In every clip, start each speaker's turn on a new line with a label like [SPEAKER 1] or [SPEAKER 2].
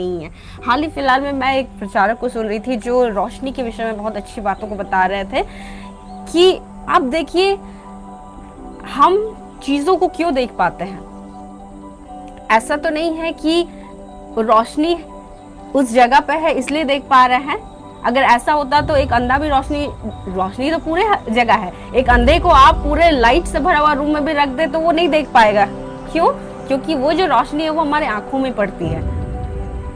[SPEAKER 1] नहीं है। हाल ही फिलहाल में मैं एक प्रचारक को सुन रही थी जो रोशनी के विषय में बहुत अच्छी बातों को बता रहे थे कि आप देखिए हम चीजों को क्यों देख पाते हैं। ऐसा तो नहीं है कि रोशनी उस जगह पे है इसलिए देख पा रहे हैं। अगर ऐसा होता तो एक अंधा भी रोशनी तो पूरे जगह है, एक अंधे को आप पूरे लाइट से भरा हुआ रूम में भी रख दे तो वो नहीं देख पाएगा। क्यों? क्योंकि वो जो रोशनी है वो हमारे आंखों में पड़ती है,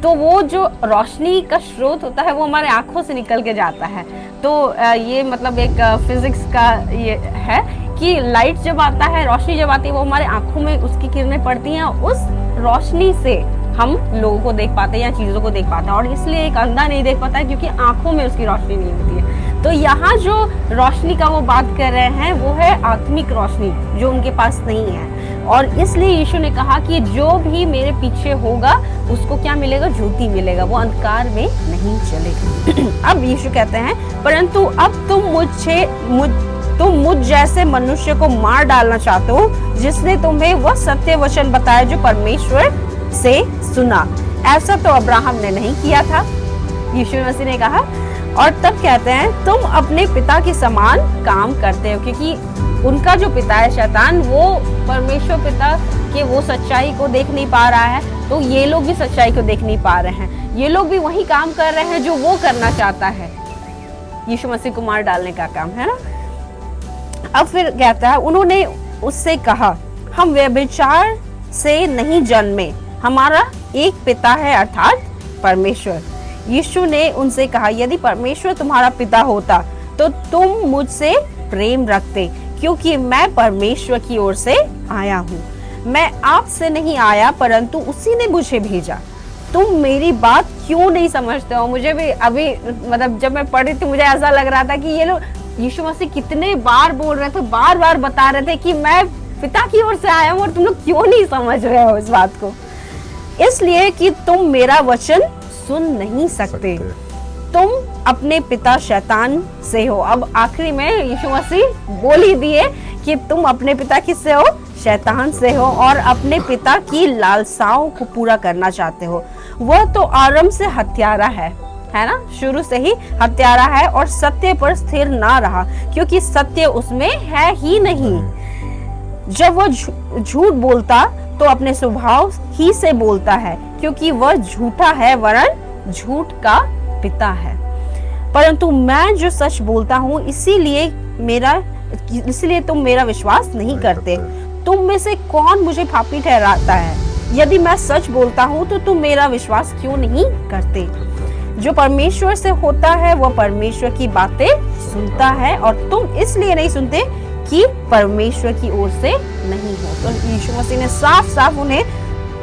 [SPEAKER 1] तो वो जो रोशनी का स्रोत होता है वो हमारे आंखों से निकल के जाता है। तो ये मतलब एक फिजिक्स का ये है कि लाइट जब आता है, रोशनी जब आती है, वो हमारे आंखों में उसकी किरणें पड़ती हैं, उस रोशनी से हम लोगों को देख पाते हैं या चीजों को देख पाते हैं। और इसलिए एक अंधा नहीं देख पाता है क्योंकि आंखों में उसकी रोशनी नहीं होती है। तो यहाँ जो रोशनी का वो बात कर रहे हैं वो है आत्मिक रोशनी जो उनके पास नहीं है। और इसलिए यीशु ने कहा कि जो भी मेरे पीछे होगा उसको क्या मिलेगा? ज्योति मिलेगा, वो अंधकार में नहीं चलेगा। अब यीशु कहते हैं परंतु अब तुम मुझ जैसे मनुष्य को मार डालना चाहते हो जिसने तुम्हें वह सत्य वचन बताया जो परमेश्वर से सुना। ऐसा तो अब्राहम ने नहीं किया था, यीशु मसीह ने कहा। और तब कहते हैं तुम अपने पिता के समान काम करते हो, क्योंकि उनका जो पिता है शैतान, वो परमेश्वर पिता के वो सच्चाई को देख नहीं पा रहा है, तो ये लोग भी सच्चाई को देख नहीं पा रहे हैं। ये लोग भी वही काम कर रहे हैं जो वो करना चाहता है, यीशु मसीह को मार डालने का काम, है ना। अब फिर कहता है उन्होंने उससे कहा हम व्यभिचार से नहीं जन्मे, हमारा एक पिता है अर्थात परमेश्वर। यीशु ने उनसे कहा यदि परमेश्वर तुम्हारा पिता होता तो तुम मुझसे प्रेम रखते, क्योंकि मैं परमेश्वर की ओर से आया हूँ। मैं आपसे नहीं आया परंतु उसी ने मुझे भेजा। तुम मेरी बात क्यों नहीं समझते हो? मुझे भी अभी मतलब जब मैं पढ़ रही थी मुझे ऐसा लग रहा था कि ये लोग यीशु मसीह कितने बार बोल रहे थे, बार बार बता रहे थे कि मैं पिता की ओर से आया हूँ और तुम लोग क्यों नहीं समझ रहे हो इस बात को। इसलिए कि तुम मेरा वचन सुन नहीं सकते, तुम अपने पिता शैतान से हो। अब आखिरी में यीशु मसीह बोल ही दिए कि तुम अपने पिता किससे हो? शैतान से हो, और अपने पिता की लालसाओं को पूरा करना चाहते हो। वह तो आरंभ से हत्यारा है ना, शुरू से ही हत्यारा है और सत्य पर स्थिर ना रहा, क्योंकि सत्य उसमें है ही नहीं। जब वह झूठ बोलता तो अपने स्वभाव ही से बोलता है, क्योंकि वह झूठा है वरन झूठ का पिता है। परंतु मैं जो सच बोलता हूँ इसीलिए तुम मेरा विश्वास नहीं करते। तुम में से कौन मुझे पापी ठहराता है? यदि मैं सच बोलता हूँ तो तुम मेरा विश्वास क्यों नहीं करते? जो परमेश्वर से होता है वह परमेश्वर की बातें सुनता है, और तुम इसलिए नहीं सुनते कि परमेश्वर की ओर से नहीं हो। तो यीशु मसीह ने साफ साफ उन्हें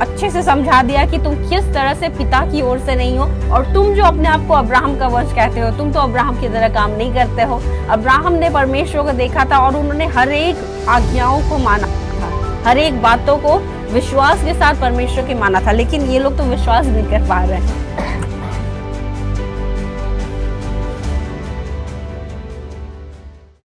[SPEAKER 1] अच्छे से समझा दिया कि तुम किस तरह से पिता की ओर से नहीं हो। और तुम जो अपने आप को अब्राहम का वंश कहते हो, तुम तो अब्राहम की तरह काम नहीं करते हो। अब्राहम ने परमेश्वर को देखा था और उन्होंने हर एक आज्ञाओं को माना था, हर एक बातों को विश्वास के साथ परमेश्वर के माना था, लेकिन ये लोग तो विश्वास नहीं कर पा रहे हैं।